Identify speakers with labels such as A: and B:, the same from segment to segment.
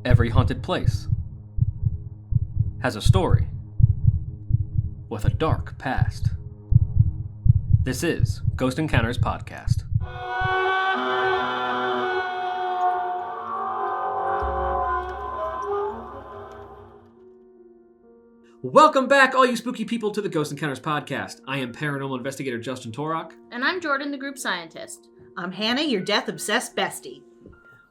A: Every haunted place has a story with a dark past. This is Ghost Encounters Podcast. Welcome back, all you spooky people, to the Ghost Encounters Podcast. I am paranormal investigator Justin Torok.
B: And I'm Jordan, the group scientist.
C: I'm Hannah, your death-obsessed bestie.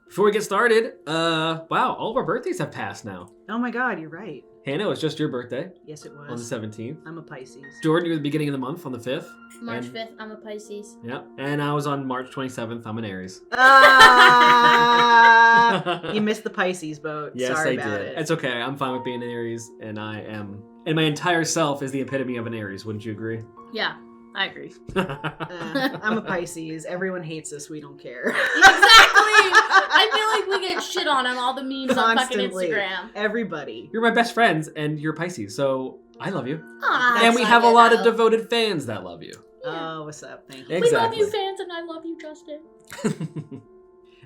A: Before we get started, wow, all of our birthdays have passed now.
C: Oh my god, you're right.
A: Hannah, it was just your birthday.
C: Yes, it was.
A: On the 17th.
C: I'm a Pisces.
A: Jordan, you're the beginning of the month on the 5th.
B: March 5th, I'm a Pisces.
A: Yeah, and I was on March 27th. I'm an Aries.
C: You missed the Pisces boat.
A: Yes,
C: Sorry
A: I
C: about
A: did.
C: it.
A: It's okay. I'm fine with being an Aries, and I am. And my entire self is the epitome of an Aries. Wouldn't you agree?
B: Yeah, I agree.
C: I'm a Pisces. Everyone hates us. We don't care.
B: Exactly! I feel like we get shit on all the memes
C: Constantly.
B: on fucking Instagram.
C: Everybody.
A: You're my best friends, and you're Pisces, so I love you.
B: Aww,
A: And we have a lot of devoted fans that love you.
C: Oh, what's up? Thank you.
A: Exactly.
B: We love you, fans, and I love you, Justin.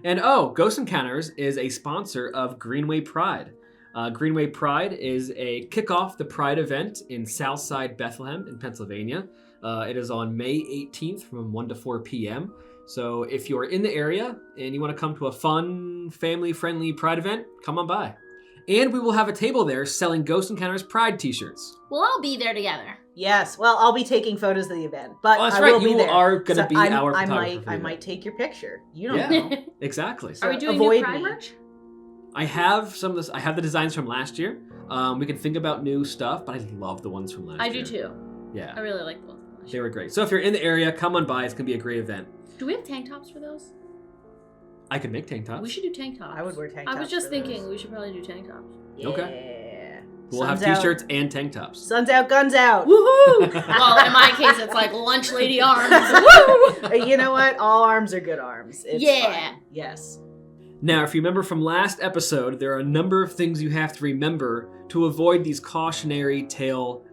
A: And Ghost Encounters is a sponsor of Greenway Pride. Greenway Pride is a kickoff the Pride event in Southside Bethlehem in Pennsylvania. It is on May 18th from 1 to 4 p.m. So if you're in the area and you want to come to a fun, family-friendly Pride event, come on by. And we will have a table there selling Ghost Encounters Pride t-shirts.
B: We'll all be there together.
C: Yes. Well, I'll be taking photos of the event, but
A: that's
C: I
A: right.
C: will be
A: You
C: there.
A: are going to be our
C: I
A: photographer.
C: might. I might take your picture. You don't
A: Yeah,
C: know.
A: exactly.
C: So
B: Are we doing
C: avoid
B: new Pride
C: me.
B: merch?
A: I have some of this. I have the designs from last year. We can think about new stuff, but I love the ones from last year.
B: I do too.
A: Yeah.
B: I really like the ones.
A: They were great. So if you're in the area, come on by. It's going to be a great event.
B: Do we have tank tops for those?
A: I could make tank tops.
B: We should do tank tops.
C: I would wear tank
B: I
C: tops.
B: was just
C: for
B: thinking
C: those.
B: we should probably do tank tops.
A: Okay.
C: Yeah.
A: We'll have
C: Sun's
A: t-shirts
C: out.
A: and tank tops.
C: Sun's out, guns out.
B: Woohoo! Well, in my case, it's like lunch lady arms. Woo!
C: You know what? All arms are good arms. It's
B: Yeah.
C: fine. Yes.
A: Now, if you remember from last episode, there are a number of things you have to remember to avoid these cautionary tale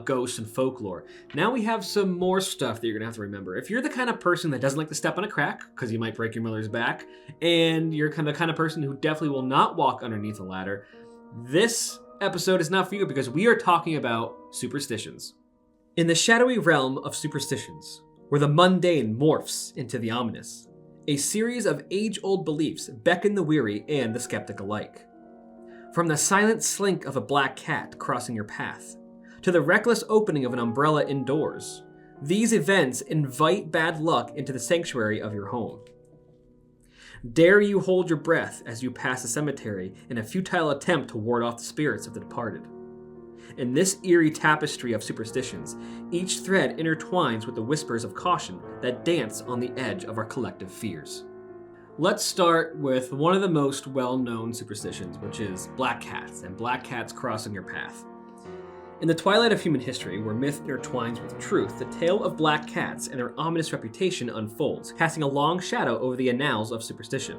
A: ghosts and folklore. Now we have some more stuff that you're going to have to remember. If you're the kind of person that doesn't like to step on a crack, because you might break your mother's back, and you're the kind of person who definitely will not walk underneath a ladder, this episode is not for you because we are talking about superstitions. In the shadowy realm of superstitions, where the mundane morphs into the ominous, a series of age-old beliefs beckon the weary and the skeptic alike. From the silent slink of a black cat crossing your path, to the reckless opening of an umbrella indoors, these events invite bad luck into the sanctuary of your home. Dare you hold your breath as you pass a cemetery in a futile attempt to ward off the spirits of the departed. In this eerie tapestry of superstitions, each thread intertwines with the whispers of caution that dance on the edge of our collective fears. Let's start with one of the most well-known superstitions, which is black cats and black cats crossing your path. In the twilight of human history, where myth intertwines with truth, the tale of black cats and their ominous reputation unfolds, casting a long shadow over the annals of superstition.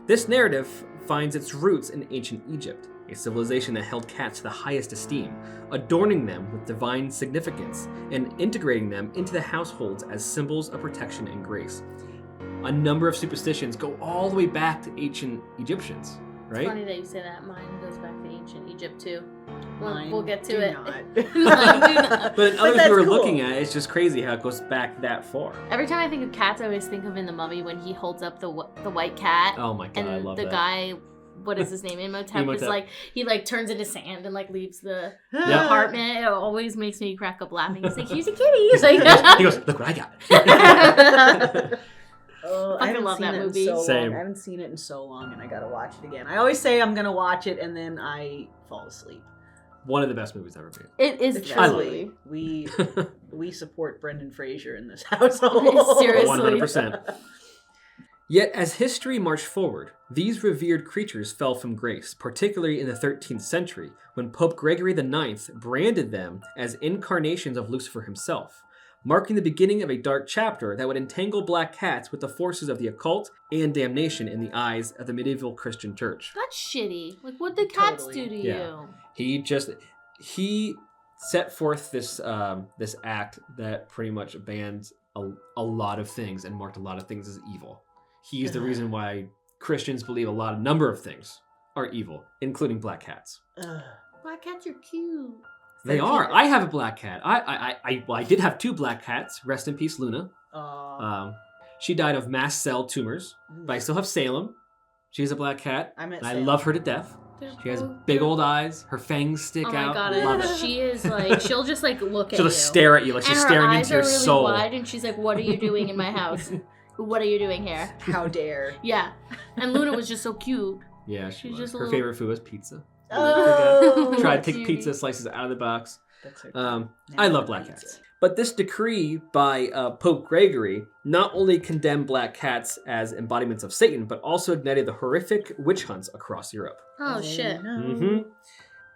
A: This narrative finds its roots in ancient Egypt, a civilization that held cats to the highest esteem, adorning them with divine significance and integrating them into the households as symbols of protection and grace. A number of superstitions go all the way back to ancient Egyptians, right?
B: It's funny that you say that. Mine goes back to ancient Egypt too.
C: Mine
B: We'll get to
C: do
B: it.
C: not.
B: Mine do not.
A: But others
C: that's
A: who are
C: cool.
A: looking at it, it's just crazy how it goes back that far.
B: Every time I think of cats, I always think of in The Mummy when he holds up the white cat.
A: Oh my god,
B: and
A: I love
B: the
A: that.
B: guy, what is his name? Imhotep is
A: Imhotep.
B: like, he like turns into sand and like leaves the
A: Yep.
B: apartment. It always makes me crack up laughing. He's like, he's a kitty. He's
A: he
B: like,
A: goes, look what I got.
C: Oh,
B: Fucking
C: I haven't
B: love
C: seen
B: that
C: it in
B: movie.
C: so
A: Same.
C: long. I haven't seen it in so long, and I gotta watch it again. I always say I'm gonna watch it, and then I fall asleep.
A: One of the best movies ever made.
B: it is
C: Truly,
B: truly.
C: we support Brendan Fraser in this household.
B: Seriously.
A: 100%. Yet as history marched forward, these revered creatures fell from grace, particularly in the 13th century, when Pope Gregory IX branded them as incarnations of Lucifer himself, marking the beginning of a dark chapter that would entangle black cats with the forces of the occult and damnation in the eyes of the medieval Christian church.
B: That's shitty. Like, what'd the cats
C: Totally.
B: do to
A: Yeah.
B: you?
A: He set forth this this act that pretty much banned a lot of things and marked a lot of things as evil. He's the reason why Christians believe a number of things are evil, including black cats.
C: Ugh.
B: Black cats are cute.
A: They
C: So
A: are.
C: cute.
A: I have a black cat. I did have 2 black cats. Rest in peace, Luna. She died of mast cell tumors, but I still have Salem. She's a black cat,
C: I met
A: and I
C: Salem.
A: love her to death. She has big old eyes. Her fangs stick
B: Oh my
A: out.
B: god,
A: Love it.
B: she is like, she'll just like look at
A: She'll
B: you.
A: just stare at you like
B: and
A: she's
B: her
A: staring
B: eyes
A: into your
B: are really
A: soul.
B: wide, and she's like, "What are you doing in my house? What are you doing here?"
C: How dare.
B: Yeah, and Luna was just so cute.
A: Yeah, she
B: She's
A: was.
B: just a
A: Her
B: little-
A: favorite food was pizza.
C: Oh.
A: Tried to take
B: cutie.
A: pizza slices out of the box.
C: That's so
A: I love black cats. But this decree by Pope Gregory not only condemned black cats as embodiments of Satan, but also ignited the horrific witch hunts across Europe.
B: Oh shit.
A: Mm-hmm.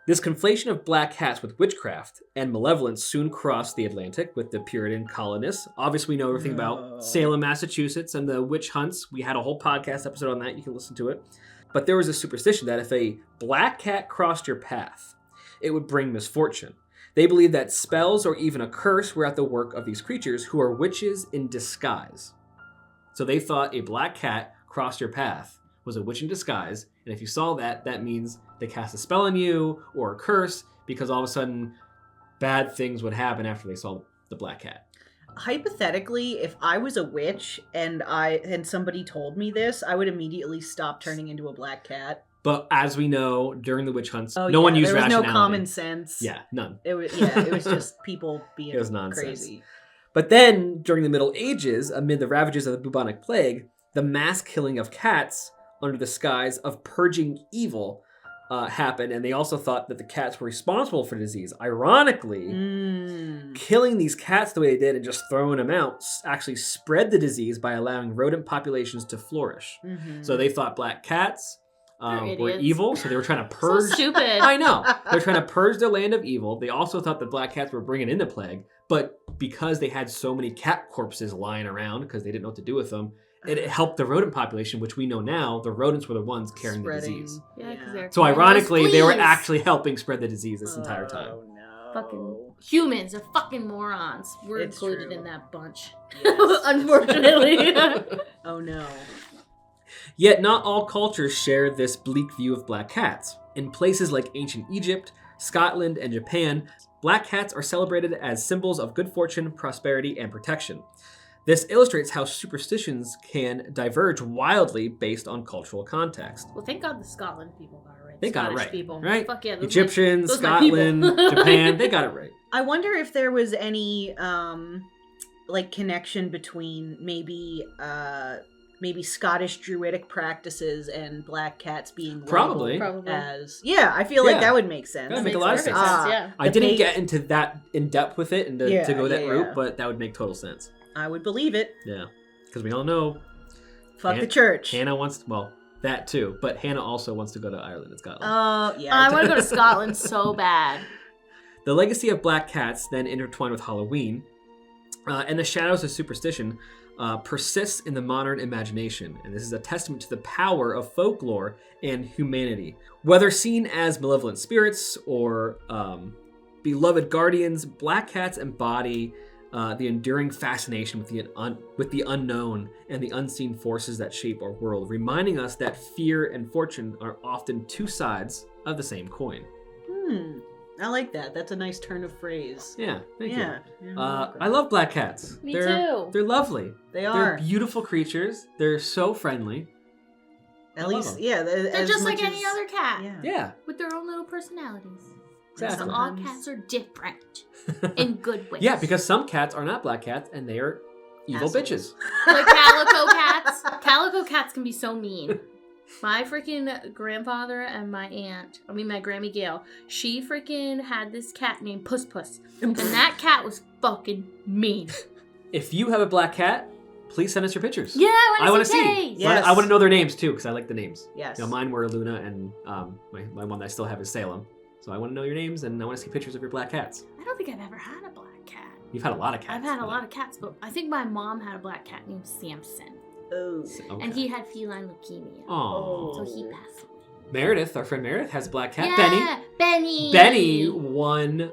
A: This conflation of black cats with witchcraft and malevolence soon crossed the Atlantic with the Puritan colonists. Obviously, we know everything about Salem, Massachusetts, and the witch hunts. We had a whole podcast episode on that. You can listen to it. But there was a superstition that if a black cat crossed your path, it would bring misfortune. They believed that spells or even a curse were at the work of these creatures who are witches in disguise. So they thought a black cat crossed your path was a witch in disguise, and if you saw that, that means they cast a spell on you or a curse, because all of a sudden bad things would happen after they saw the black cat.
C: Hypothetically, if I was a witch and somebody told me this, I would immediately stop turning into a black cat.
A: But as we know, during the witch hunts,
C: Oh,
A: no one used
C: there was
A: rationality.
C: no common sense.
A: Yeah, none.
C: It was just people being
A: It was nonsense.
C: crazy.
A: But then, during the Middle Ages, amid the ravages of the bubonic plague, the mass killing of cats under the guise of purging evil happened, and they also thought that the cats were responsible for the disease. Ironically, killing these cats the way they did and just throwing them out actually spread the disease by allowing rodent populations to flourish.
C: Mm-hmm.
A: So they thought black cats were
B: idiots.
A: evil, so they were trying to purge.
B: So stupid.
A: I know. They're trying to purge their land of evil. They also thought that black cats were bringing in the plague, but because they had so many cat corpses lying around because they didn't know what to do with them, it helped the rodent population, which we know now the rodents were the ones carrying the disease.
B: Yeah, because they're
A: So
B: carrying
A: ironically,
B: those
A: they were
B: fleas.
A: actually helping spread the disease this entire time.
C: Oh no.
B: Fucking humans are fucking morons. We're
C: It's
B: included
C: true.
B: in that bunch.
C: Yes.
B: Unfortunately.
C: Oh no.
A: Yet not all cultures share this bleak view of black cats. In places like ancient Egypt, Scotland, and Japan, black cats are celebrated as symbols of good fortune, prosperity, and protection. This illustrates how superstitions can diverge wildly based on cultural context.
B: Well, thank God the Scotland people got it right.
A: They got it
B: Scottish
A: right,
B: people.
A: right?
B: Fuck yeah. those
A: Egyptians,
B: those my people.
A: Scotland, Japan, they got it right.
C: I wonder if there was any like connection between maybe Scottish druidic practices and black cats being
A: Probably.
B: Probably.
C: as I feel like
A: Yeah.
C: that would make sense.
A: That would
B: Makes
A: make a lot of
B: perfect
A: sense.
B: Yeah.
A: I
C: The
A: didn't
C: pig-
A: get into that in depth with it and to go that
C: Yeah,
A: route,
C: yeah.
A: but that would make total sense.
C: I would believe it.
A: Yeah. Because we all know
C: Fuck
A: Han-
C: the church.
A: Hannah wants, well, that too, but Hannah also wants to go to Ireland and Scotland.
C: Yeah.
B: I want to go to Scotland so bad.
A: The legacy of black cats then intertwined with Halloween, and the shadows of superstition persists in the modern imagination, and this is a testament to the power of folklore and humanity. Whether seen as malevolent spirits or beloved guardians, black cats embody the enduring fascination with the unknown and the unseen forces that shape our world, reminding us that fear and fortune are often two sides of the same coin.
C: I like that. That's a nice turn of phrase.
A: Yeah, thank you.
C: Yeah,
A: I love black cats.
B: Me
A: They're
B: too.
A: lovely.
C: They
A: They're
C: are.
A: beautiful creatures. They're so friendly.
C: At
A: I love
C: least,
A: them.
C: yeah.
B: They're just like any other cat.
C: Yeah.
A: Yeah,
B: With their own little personalities.
A: exactly.
B: So all cats are different in good ways.
A: Yeah, because some cats are not black cats and they are evil
C: Assholes.
A: bitches.
B: Like calico cats. Calico cats can be so mean. My freaking grandfather and my Grammy Gail, she freaking had this cat named Puss Puss. And that cat was fucking mean.
A: If you have a black cat, please send us your pictures.
B: Yeah,
A: I
B: I
A: want
B: want
A: to
B: to
A: see.
B: taste.
C: Yes.
A: I want to know their names too because I like the names.
C: Yes.
A: You know, mine were Luna and my one that I still have is Salem. So I want to know your names and I want to see pictures of your black cats.
B: I don't think I've ever had a black cat.
A: You've had a lot of cats.
B: I've had a lot of cats, but I think my mom had a black cat named Samson.
C: Oh.
A: Okay.
B: And he had feline leukemia.
A: Aw.
B: So he passed away.
A: Meredith, our friend Meredith, has a black cat.
B: Yeah, Benny.
A: Benny won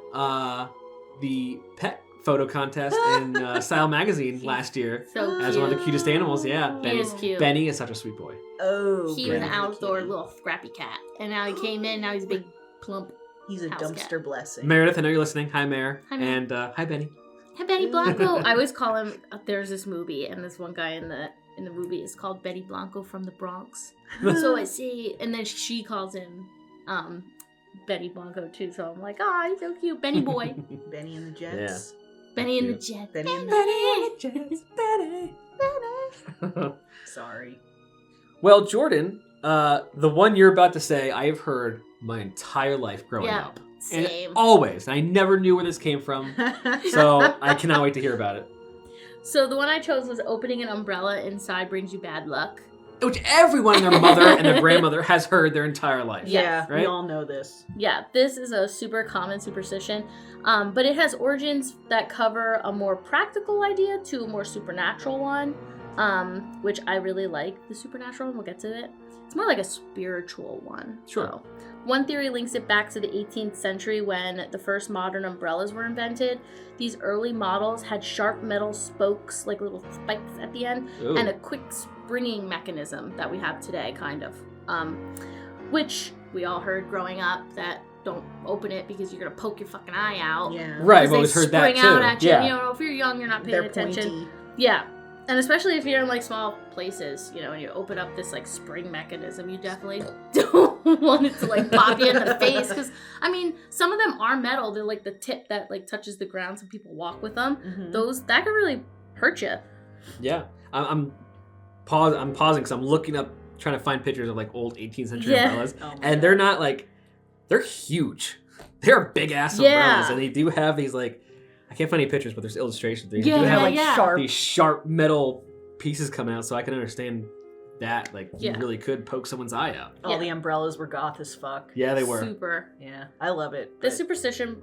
A: the pet photo contest in Style magazine last year
B: So
A: as
B: cute.
A: one of the cutest animals. Yeah,
B: He is cute.
A: Benny is such a sweet boy.
C: Oh,
B: He was an
C: Benny the
B: outdoor
C: kitty.
B: little scrappy cat. And now he came in, now he's a big, plump.
C: He's a
B: house
C: dumpster
B: cat.
C: blessing.
A: Meredith, I know you're listening. Hi, Mare.
B: Hi, Mare.
A: And hi, Benny.
B: Hey, Betty Blanco. I always call him, there's this movie, and this one guy in the movie is called Betty Blanco from the Bronx. So I see, and then she calls him Betty Blanco too. So I'm like, oh, he's so cute. Benny boy.
C: Benny and the Jets.
B: Benny and the
A: Cute.
B: Jet.
C: Benny and the
A: Benny, Benny.
C: Sorry.
A: Well, Jordan, the one you're about to say, I have heard my entire life growing
B: Yeah,
A: up.
B: same.
A: And always. I never knew where this came from. So I cannot wait to hear about it.
B: So the one I chose was opening an umbrella inside brings you bad luck.
A: Which everyone and their mother and their grandmother has heard their entire life.
C: Yeah, we
A: Right?
C: all know this.
B: Yeah, this is a super common superstition, but it has origins that cover a more practical idea to a more supernatural one, which I really like. The supernatural one, we'll get to it. It's more like a spiritual one.
A: Sure.
B: So, one theory links it back to the 18th century when the first modern umbrellas were invented. These early models had sharp metal spokes, like little spikes at the end,
A: Ooh.
B: and a quick springing mechanism that we have today, kind of. Which we all heard growing up that don't open it because you're gonna poke your fucking eye out.
C: Yeah.
A: Right, I've
B: Because
A: always
B: they
A: heard that
B: spring
A: too.
B: out at you.
A: Yeah.
B: You know, if you're young, you're not paying
C: They're
B: attention.
C: pointy.
B: Yeah. And especially if you're in like small places, you know, and you open up this like spring mechanism, you definitely don't want it to like pop you in the face. Because, I mean, some of them are metal. They're like the tip that like touches the ground so people walk with them.
C: Mhm.
B: That could really hurt you.
A: Yeah. I'm pausing because I'm looking up, trying to find pictures of like old 18th century
B: Yeah.
A: umbrellas.
C: Oh my
A: And
C: God.
A: they're not like, they're huge. They're big ass
B: Yeah.
A: umbrellas. And they do have these like, I can't find any pictures, but there's illustrations. They do
B: Yeah,
A: have like
B: yeah.
C: sharp.
A: these sharp metal pieces coming out, so I can understand that. Like,
B: Yeah.
A: you really could poke someone's eye out.
C: All
B: Yeah.
C: the umbrellas were goth as fuck.
A: Yeah, they were.
B: Super.
C: Yeah, I love it.
B: This
C: but-
B: superstition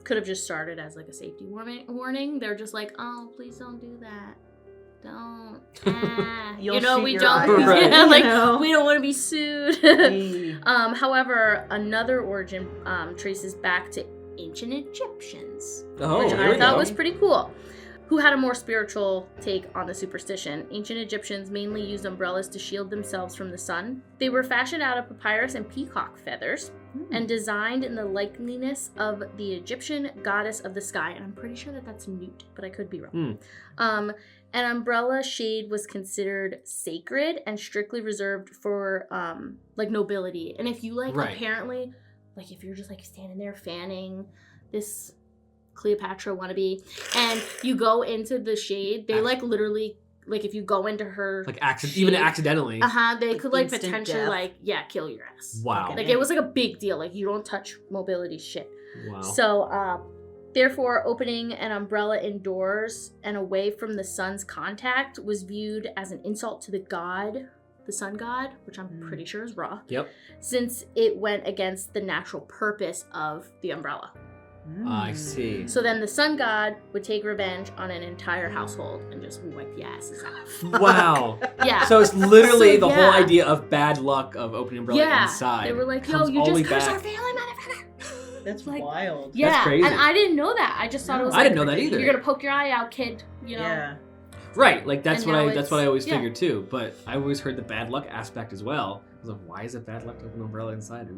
B: could have just started as like a safety warning. They're just like, oh, please don't do that. Don't. Ah.
C: You'll
B: you know,
C: shoot
B: we
C: your
B: don't.
A: eye out,
B: Yeah,
C: you
B: like
C: know?
B: we don't want to be sued.
C: Hey.
B: However, another origin traces back to ancient Egyptians,
A: Oh,
B: which
A: here
B: I
A: we
B: thought
A: go.
B: was pretty cool. Who had a more spiritual take on the superstition. Ancient Egyptians mainly used umbrellas to shield themselves from the sun. They were fashioned out of papyrus and peacock feathers and designed in the likeliness of the Egyptian goddess of the sky. And I'm pretty sure that that's Nut, but I could be wrong. An umbrella shade was considered sacred and strictly reserved for like nobility. And if you like
A: Right.
B: apparently, like if you're just like standing there fanning this Cleopatra wannabe and you go into the shade, they like literally like if you go into her
A: Like even accidentally.
B: they could like
C: instant
B: potentially
C: death.
B: like kill your ass.
A: Wow.
B: Like it was like a big deal. Like you don't touch mobility shit.
A: Wow.
B: So therefore opening an umbrella indoors and away from the sun's contact was viewed as an insult to the sun god, which I'm pretty sure is Ra,
A: Yep.
B: since it went against the natural purpose of the umbrella.
A: I see.
B: So then the sun god would take revenge on an entire household and just wipe the asses out.
A: Wow.
B: Yeah.
A: So it's literally
B: So,
A: the whole
B: yeah.
A: idea of bad luck of opening umbrella
B: Yeah.
A: inside.
B: They were like, yo,
A: comes
B: you
A: all the
B: just
A: way
B: cursed
A: back.
B: our family, motherfucker.
C: That's
B: like-
C: wild.
B: Yeah,
A: crazy.
B: and I didn't know that. I just thought it was
A: I
B: like,
A: didn't know that either.
B: You're gonna poke your eye out, kid. You know?
C: Yeah.
A: Right, like that's
B: And
A: what
B: now
A: I always
B: yeah.
A: figured too. But I always heard the bad luck aspect as well. I was like, why is it bad luck to open an umbrella inside?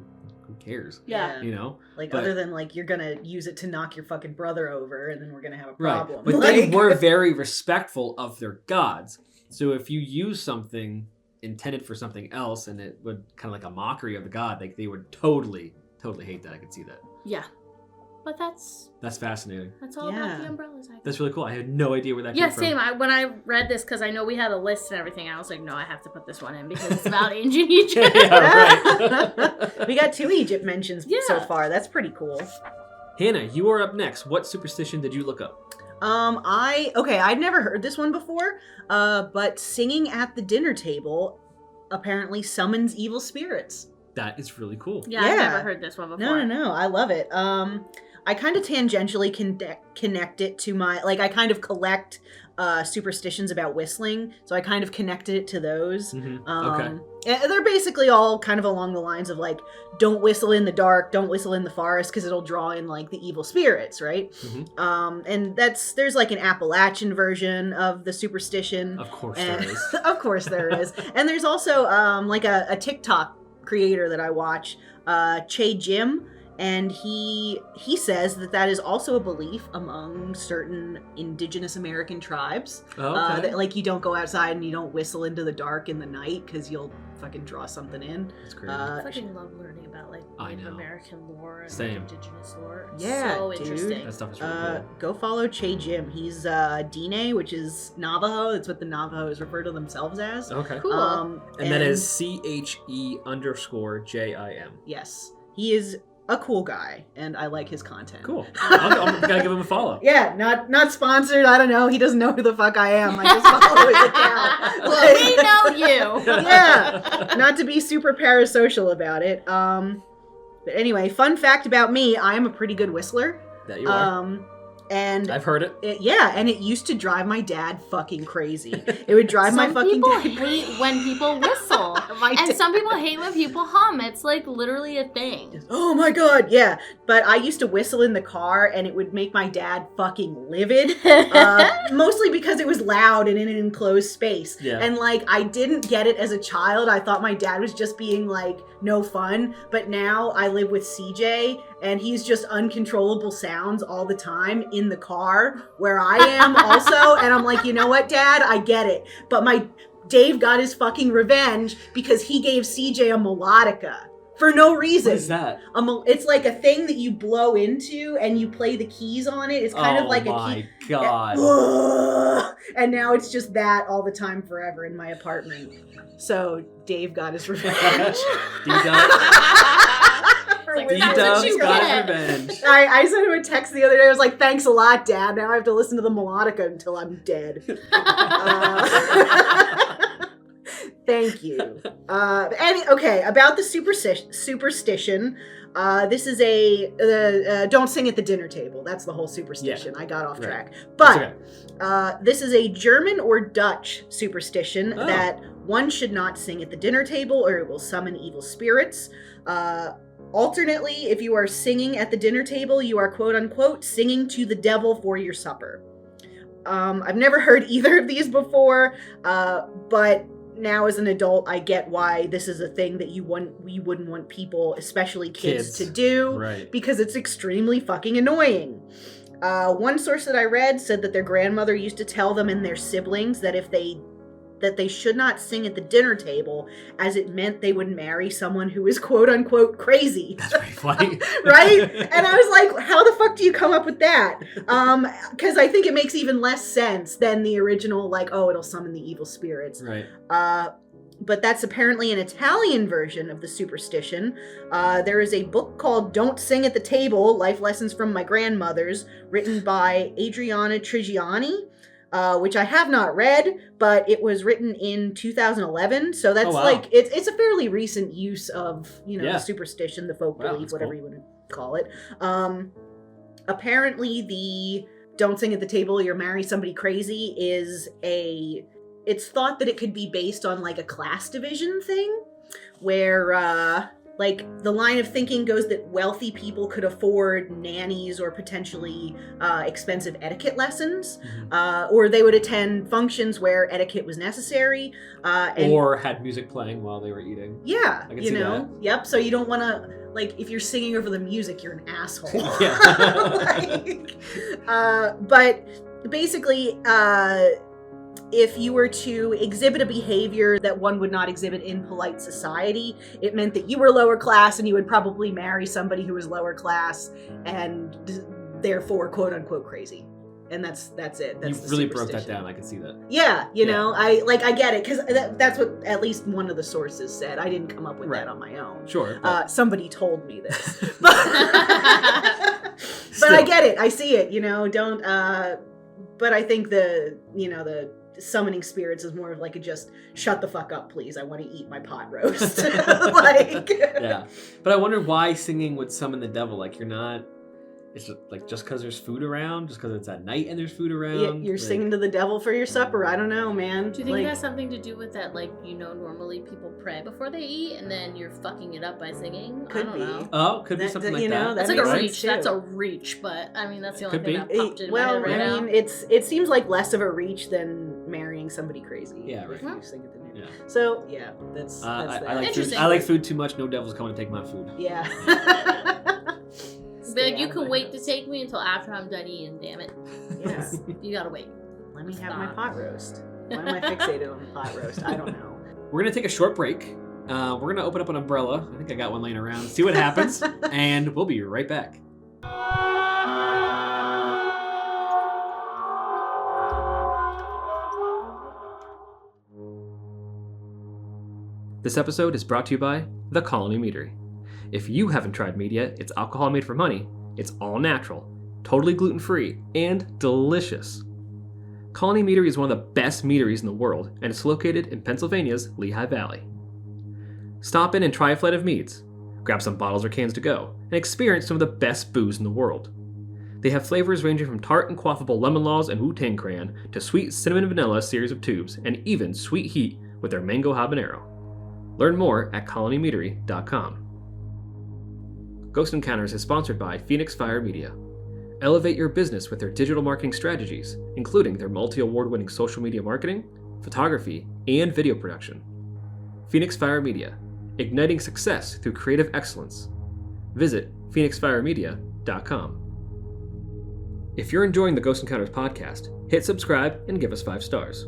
A: Who cares?
B: Yeah.
A: You know?
C: Like
A: But-
C: other than like you're gonna use it to knock your fucking brother over and then we're gonna have a
A: Right.
C: problem.
A: But
C: like,
A: they were very respectful of their gods. So if you use something intended for something else and it would kind of like a mockery of the god, like they would totally hate that. I could see that.
B: Yeah. But that's
A: fascinating.
B: all about
C: Yeah.
B: the umbrellas. I think.
A: That's really cool. I had no idea where that
B: Yeah,
A: came from.
B: same. When I read this, because I know we had a list and everything, I was like, no, I have to put this one in because it's about ancient Egypt.
A: Yeah, right.
C: we got 2 Egypt mentions so
B: Yeah.
C: far. That's pretty cool.
A: Hannah, you are up next. What superstition did you look up?
C: I'd never heard this one before. But singing at the dinner table apparently summons evil spirits.
A: That is really cool.
B: Yeah, I've
C: Yeah.
B: never heard this one before.
C: No, I love it. I kind of tangentially connect it to my, like, I kind of collect superstitions about whistling, so I kind of connected it to those.
A: Okay.
C: They're basically all kind of along the lines of like, don't whistle in the dark, don't whistle in the forest, because it'll draw in like the evil spirits, right?
A: Mm-hmm.
C: And there's like an Appalachian version of the superstition.
A: Of course there is.
C: Of course there is. And there's also like a TikTok creator that I watch, Che Jim. And he says that is also a belief among certain indigenous American tribes.
A: Oh, okay.
C: That, like, you don't go outside and you don't whistle into the dark in the night because you'll fucking draw something in.
A: That's crazy.
B: I fucking love learning about like Native American lore and
A: Same.
B: indigenous lore. It's
C: Yeah,
B: so
C: dude.
B: interesting.
A: That stuff is really cool.
C: Go follow Che Jim. He's Dine, which is Navajo. That's what the Navajos refer to themselves as.
A: Okay.
B: Cool.
A: And that is CHE_JIM.
C: Yes. He is a cool guy, and I like his content.
A: Cool. I'm gonna give him a follow.
C: Yeah, not sponsored. I don't know. He doesn't know who the fuck I am. I just follow his account.
B: We know you.
C: Yeah, not to be super parasocial about it. But anyway, fun fact about me: I am a pretty good whistler.
A: That you are.
C: And
A: I've heard it.
C: And it used to drive my dad fucking crazy. It would drive my fucking
B: dad.
C: dad.
B: Some people hate when people whistle, and some people hate when people hum. It's like literally a thing.
C: Oh my god, yeah. But I used to whistle in the car, and it would make my dad fucking livid. Mostly because it was loud and in an enclosed space.
A: Yeah.
C: And like, I didn't get it as a child. I thought my dad was just being like, no fun. But now I live with CJ, and he's just uncontrollable sounds all the time in the car where I am also. And I'm like, you know what, Dad? I get it. But Dave got his fucking revenge because he gave CJ a melodica. For no reason.
A: What is that?
C: It's like a thing that you blow into and you play the keys on it. It's kind of like a key.
A: Oh my god.
C: And now it's just that all the time forever in my apartment. So Dave got his revenge.
A: D-Dub's got revenge.
C: I sent him a text the other day. I was like, thanks a lot, Dad. Now I have to listen to the melodica until I'm dead. Thank you. About the superstition. This is don't sing at the dinner table. That's the whole superstition. Yeah. I got off track. But this is a German or Dutch superstition that one should not sing at the dinner table or it will summon evil spirits. Alternately, if you are singing at the dinner table, you are quote unquote singing to the devil for your supper. I've never heard either of these before, but now as an adult, I get why this is a thing that you wouldn't want people, especially kids to do,
A: right? Because
C: it's extremely fucking annoying. One source that I read said that their grandmother used to tell them and their siblings that that they should not sing at the dinner table, as it meant they would marry someone who is quote unquote crazy.
A: That's pretty funny.
C: Right? And I was like, how the fuck do you come up with that? Because I think it makes even less sense than the original, like, oh, it'll summon the evil spirits.
A: Right.
C: But that's apparently an Italian version of the superstition. There is a book called Don't Sing at the Table, Life Lessons from My Grandmothers, written by Adriana Trigiani. Which I have not read, but it was written in 2011. So that's like, it's a fairly recent use of, the superstition, the folk belief, whatever you want to call it. Apparently the don't sing at the table, you'll marry somebody crazy it's thought that it could be based on like a class division thing where, like, the line of thinking goes that wealthy people could afford nannies or potentially expensive etiquette lessons, or they would attend functions where etiquette was necessary.
A: Or had music playing while they were eating.
C: Yeah,
A: I can see that.
C: Yep, so you don't want to, like, if you're singing over the music, you're an asshole. But basically, if you were to exhibit a behavior that one would not exhibit in polite society, it meant that you were lower class and you would probably marry somebody who was lower class and therefore quote unquote crazy. And that's it. That's
A: you really broke that down. I can see that.
C: Yeah, you know, I get it because that's what at least one of the sources said. I didn't come up with that on my own.
A: Sure.
C: Somebody told me this. But I get it. I see it. Don't. But I think the summoning spirits is more of like a just shut the fuck up, please. I want to eat my pot roast.
A: Yeah. But I wonder why singing would summon the devil. Like, you're not It's just because there's food around, just because it's at night and there's food around.
C: You're singing to the devil for your supper. I don't know, man.
B: Do you think it has something to do with that, normally people pray before they eat, and then you're fucking it up by singing?
C: Could
B: I don't
C: be.
B: know.
A: Oh, could be something like that.
B: That's
C: that
B: like a
C: makes
B: reach.
C: sense, too.
B: That's a reach, but I mean, that's the only
A: Could
B: thing
A: be.
B: that popped in my head right now.
C: it seems like less of a reach than marrying somebody crazy.
A: Yeah, right.
C: If you sing at the new.
A: Yeah.
C: So, yeah, that's
A: I
C: that.
A: like food.
B: Interesting.
A: I like food too much. No devil's coming to take my food.
C: Yeah.
B: Be like, you can wait to take me until after I'm done eating, damn it.
C: Yes.
B: You gotta wait.
C: Let me have my pot roast. Why am I fixated on the pot roast? I don't know.
A: We're going to take a short break. We're going to open up an umbrella. I think I got one laying around. See what happens. And we'll be right back. This episode is brought to you by The Colony Meadery. If you haven't tried mead yet, it's alcohol made from honey. It's all natural, totally gluten-free, and delicious. Colony Meadery is one of the best meaderies in the world, and it's located in Pennsylvania's Lehigh Valley. Stop in and try a flight of meads, grab some bottles or cans to go, and experience some of the best booze in the world. They have flavors ranging from tart and quaffable lemon laws and Wu-Tang Crayon to sweet cinnamon vanilla series of tubes, and even sweet heat with their mango habanero. Learn more at colonymeadery.com. Ghost Encounters is sponsored by Phoenix Fire Media. Elevate your business with their digital marketing strategies, including their multi-award-winning social media marketing, photography, and video production. Phoenix Fire Media, igniting success through creative excellence. Visit phoenixfiremedia.com. If you're enjoying the Ghost Encounters podcast, hit subscribe and give us 5 stars.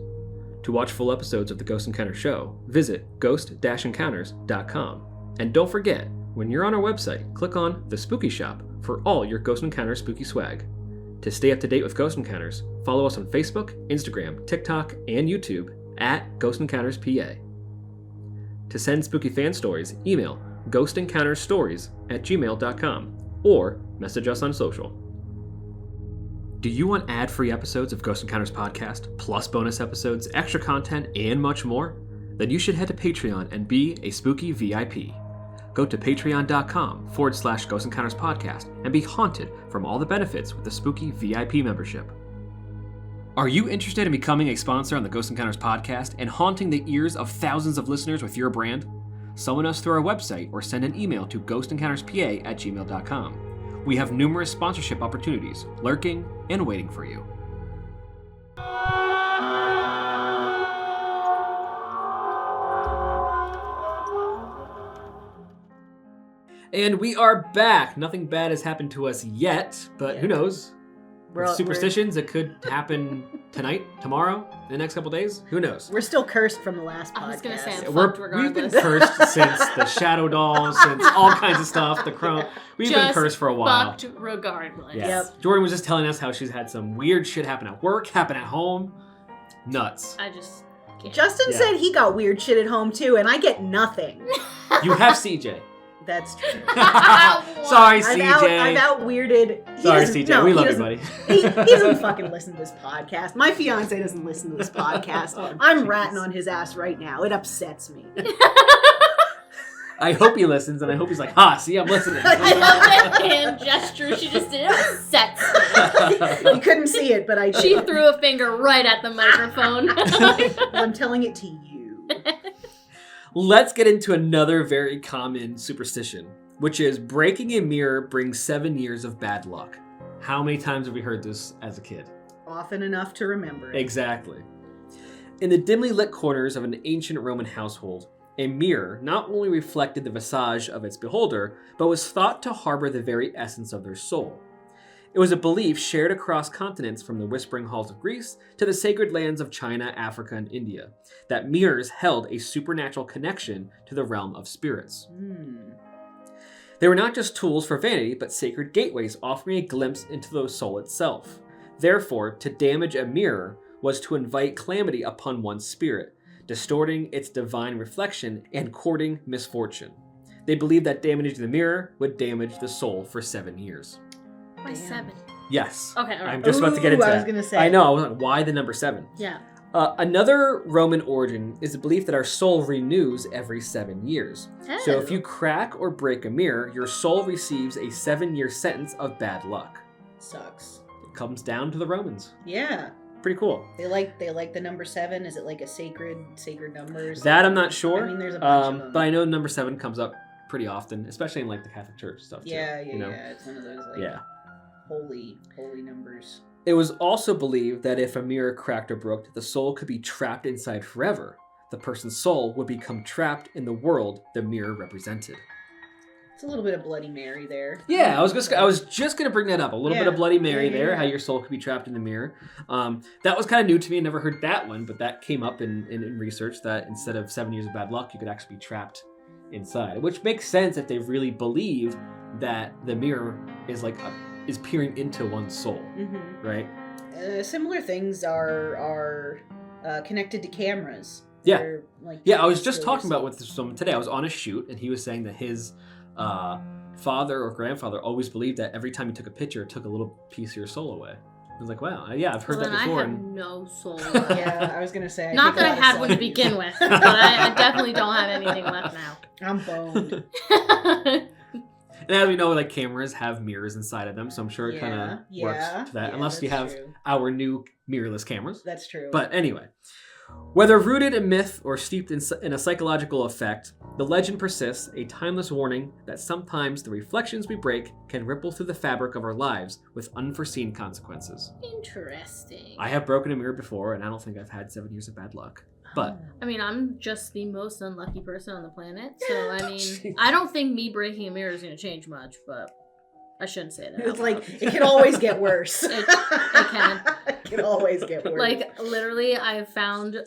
A: To watch full episodes of the Ghost Encounters show, visit ghost-encounters.com. And don't forget, when you're on our website, click on The Spooky Shop for all your Ghost Encounters spooky swag. To stay up to date with Ghost Encounters, follow us on Facebook, Instagram, TikTok, and YouTube at Ghost Encounters PA. To send spooky fan stories, email GhostEncountersStories@gmail.com or message us on social. Do you want ad-free episodes of Ghost Encounters podcast, plus bonus episodes, extra content, and much more? Then you should head to Patreon and be a spooky VIP. Go to patreon.com/Ghost Encounters podcast and be haunted from all the benefits with the spooky VIP membership. Are you interested in becoming a sponsor on the Ghost Encounters podcast and haunting the ears of thousands of listeners with your brand? Summon us through our website or send an email to ghostencounterspa@gmail.com. We have numerous sponsorship opportunities lurking and waiting for you. And we are back. Nothing bad has happened to us yet, but who knows? With superstitions, it could happen tonight, tomorrow, in the next couple days. Who knows?
C: We're still cursed from the last podcast.
B: I was going to say, I'm
A: We've
B: fucked regardless.
A: been cursed since the shadow dolls, since all kinds of stuff, the crone. We've been cursed for a while.
B: Fucked regardless.
A: Yes. Yep. Jordan was just telling us how she's had some weird shit happen at work, happen at home. Nuts.
B: I just can't.
C: Justin said he got weird shit at home too, and I get nothing.
A: You have CJ.
C: That's true.
A: Sorry, CJ.
C: I've out-weirded.
A: Sorry, CJ. We love you, buddy.
C: He doesn't fucking listen to this podcast. My fiance doesn't listen to this podcast. I'm ratting on his ass right now. It upsets me.
A: I hope he listens, and I hope he's like, see, I'm listening.
B: I love that hand gesture she just did. It upsets me.
C: You couldn't see it, but I did.
B: She threw a finger right at the microphone.
C: I'm telling it to you.
A: Let's get into another very common superstition, which is breaking a mirror brings 7 years of bad luck. How many times have we heard this as a kid?
C: Often enough to remember it.
A: Exactly. In the dimly lit corners of an ancient Roman household, a mirror not only reflected the visage of its beholder, but was thought to harbor the very essence of their soul. It was a belief shared across continents from the whispering halls of Greece to the sacred lands of China, Africa, and India, that mirrors held a supernatural connection to the realm of spirits. They were not just tools for vanity, but sacred gateways offering a glimpse into the soul itself. Therefore, to damage a mirror was to invite calamity upon one's spirit, distorting its divine reflection and courting misfortune. They believed that damaging the mirror would damage the soul for 7 years.
B: Why 7?
A: Yes.
B: Okay, all right.
A: I'm just about to get into that.
C: I was going to say.
A: I know. I was like, why the number 7?
B: Yeah.
A: Another Roman origin is the belief that our soul renews every 7 years. So if you crack or break a mirror, your soul receives a 7-year sentence of bad luck.
C: Sucks.
A: It comes down to the Romans.
C: Yeah.
A: Pretty cool.
C: They like the number 7. Is it like a sacred number?
A: That I'm not sure.
C: I mean, there's a bunch of them.
A: But I know number 7 comes up pretty often, especially in like the Catholic Church stuff too.
C: Yeah.
A: You know?
C: It's one of those like holy numbers.
A: It was also believed that if a mirror cracked or broke, the soul could be trapped inside forever. The person's soul would become trapped in the world the mirror represented.
C: It's a little bit of Bloody Mary there.
A: Yeah, I was just gonna bring that up. A little bit of Bloody Mary there,
C: yeah.
A: how your soul could be trapped in the mirror. That was kind of new to me. I never heard that one, but that came up in research that instead of 7 years of bad luck, you could actually be trapped inside, which makes sense if they really believe that the mirror is peering into one's soul, right?
C: Similar things are connected to cameras.
A: Yeah.
C: They're,
A: I was just talking about with someone today. I was on a shoot, and he was saying that his father or grandfather always believed that every time you took a picture, it took a little piece of your soul away. I was like, wow, yeah, I've heard that before.
B: I have no soul.
C: Yeah, I was gonna say.
B: Not that I had one to begin with, but I definitely don't have anything left now.
C: I'm boned.
A: And as we know, like cameras have mirrors inside of them, so I'm sure it kind of works to that.
C: Yeah,
A: unless you have our new mirrorless cameras.
C: That's true.
A: But anyway, whether rooted in myth or steeped in a psychological effect, the legend persists, a timeless warning that sometimes the reflections we break can ripple through the fabric of our lives with unforeseen consequences.
B: Interesting.
A: I have broken a mirror before, and I don't think I've had 7 years of bad luck. But
B: I mean, I'm just the most unlucky person on the planet, so I mean, I don't think me breaking a mirror is going to change much, but I shouldn't say that.
C: It's like, it can always get worse.
B: It can.
C: It can always get worse.
B: Like, literally, I've found,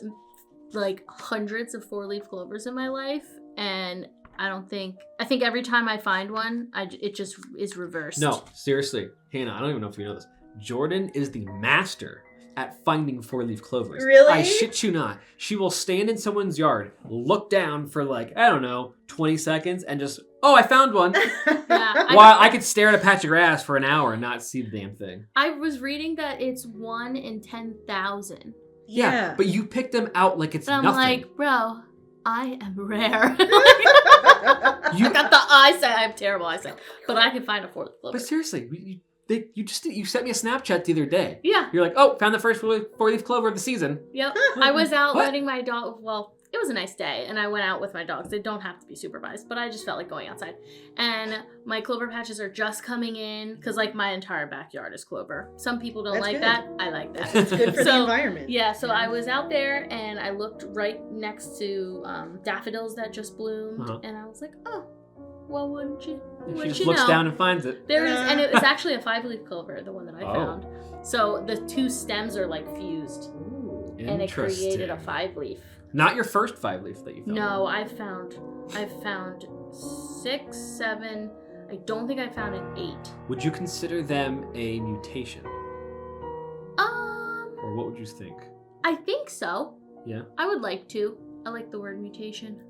B: like, hundreds of 4-leaf clovers in my life, and I think every time I find one, it just is reversed.
A: no, seriously, Hannah, I don't even know if you know this. Jordan is the master at finding 4-leaf clovers.
C: Really?
A: I shit you not. She will stand in someone's yard, look down for 20 seconds, and just, oh, I found one.
B: Yeah,
A: While I could stare at a patch of grass for an hour and not see the damn thing.
B: I was reading that it's 1 in 10,000.
A: Yeah, but you picked them out like it's
B: I'm
A: nothing.
B: like, bro, I am rare. I got the eyesight. I have terrible eyesight, but I can find a 4-leaf clover.
A: But seriously, you sent me a Snapchat the other day.
B: Yeah.
A: You're like, oh, found the first 4-leaf clover of the season.
B: Yep. I was out
A: What?
B: letting my dog. Well, it was a nice day, and I went out with my dogs. They don't have to be supervised, but I just felt like going outside. And my clover patches are just coming in because, like, my entire backyard is clover. Some people don't
C: That's
B: like
C: good.
B: that. I like that.
C: It's good for the environment.
B: Yeah, so I was out there, and I looked right next to daffodils that just bloomed, and I was like, oh, well, wouldn't you?
A: She just looks down and finds it.
B: There is, and it was actually a 5-leaf clover, the one that I found. So the 2 stems are like fused, and it created a 5-leaf.
A: Not your first 5-leaf that you found.
B: No, I've found 6, 7. I don't think I found an 8.
A: Would you consider them a mutation? Or what would you think?
B: I think so.
A: Yeah.
B: I would like to. I like the word mutation.